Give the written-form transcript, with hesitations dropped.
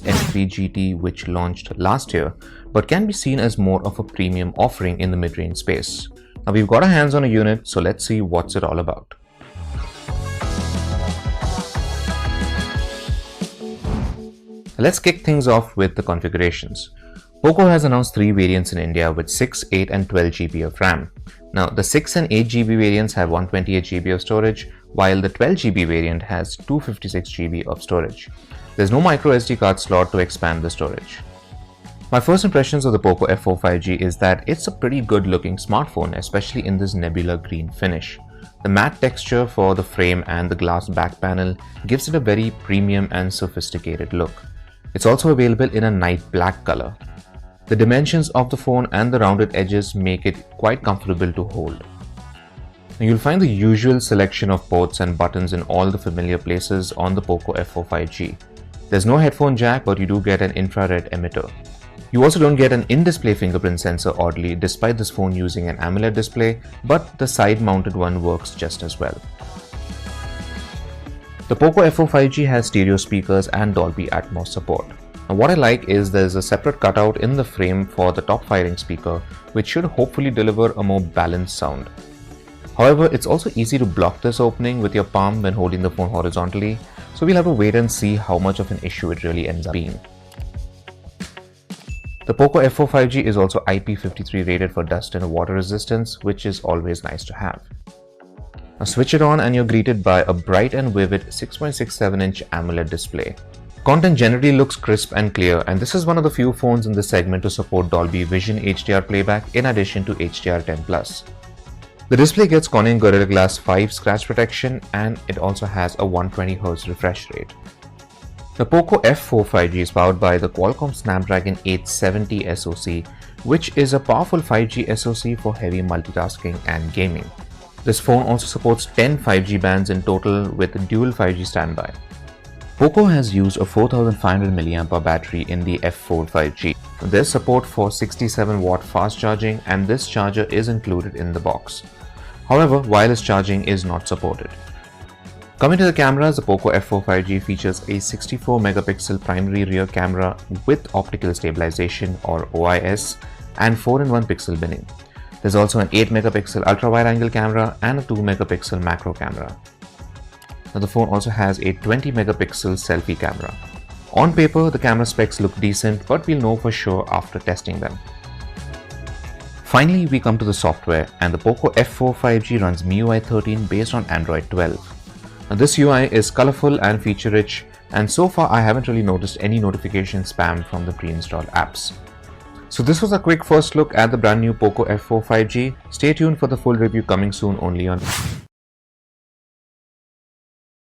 N3 GT, which launched last year, but can be seen as more of a premium offering in the mid-range space. Now we've got our hands on a unit, so let's see what's it all about. Let's kick things off with the configurations. Poco has announced 3 variants in India with 6, 8 and 12 GB of RAM. Now the 6 and 8 GB variants have 128 GB of storage, while the 12 GB variant has 256 GB of storage. There's no micro SD card slot to expand the storage. My first impressions of the Poco F4 5G is that it's a pretty good looking smartphone, especially in this nebula green finish. The matte texture for the frame and the glass back panel gives it a very premium and sophisticated look. It's also available in a night black color. The dimensions of the phone and the rounded edges make it quite comfortable to hold. Now you'll find the usual selection of ports and buttons in all the familiar places on the Poco F4 5G. There's no headphone jack, but you do get an infrared emitter. You also don't get an in-display fingerprint sensor, oddly, despite this phone using an AMOLED display, but the side-mounted one works just as well. The Poco F4 5G has stereo speakers and Dolby Atmos support. Now what I like is there's a separate cutout in the frame for the top firing speaker, which should hopefully deliver a more balanced sound. However, it's also easy to block this opening with your palm when holding the phone horizontally, so we'll have to wait and see how much of an issue it really ends up being. The Poco F4 5G is also IP53 rated for dust and water resistance, which is always nice to have. Now switch it on and you're greeted by a bright and vivid 6.67-inch AMOLED display. Content generally looks crisp and clear, and this is one of the few phones in this segment to support Dolby Vision HDR playback in addition to HDR10+. The display gets Corning Gorilla Glass 5 scratch protection, and it also has a 120Hz refresh rate. The Poco F4 5G is powered by the Qualcomm Snapdragon 870 SoC, which is a powerful 5G SoC for heavy multitasking and gaming. This phone also supports 10 5G bands in total with dual 5G standby. Poco has used a 4500 mAh battery in the F4 5G. There's support for 67-watt fast charging, and this charger is included in the box. However, wireless charging is not supported. Coming to the cameras, the Poco F4 5G features a 64-megapixel primary rear camera with optical stabilization or OIS and 4-in-1 pixel binning. There's also an 8-megapixel ultra-wide-angle camera and a 2-megapixel macro camera. Now the phone also has a 20-megapixel selfie camera. On paper, the camera specs look decent, but we'll know for sure after testing them. Finally, we come to the software, and the Poco F4 5G runs MIUI 13 based on Android 12. Now this UI is colorful and feature-rich, and so far I haven't really noticed any notification spam from the pre-installed apps. So this was a quick first look at the brand new Poco F4 5G. Stay tuned for the full review coming soon only on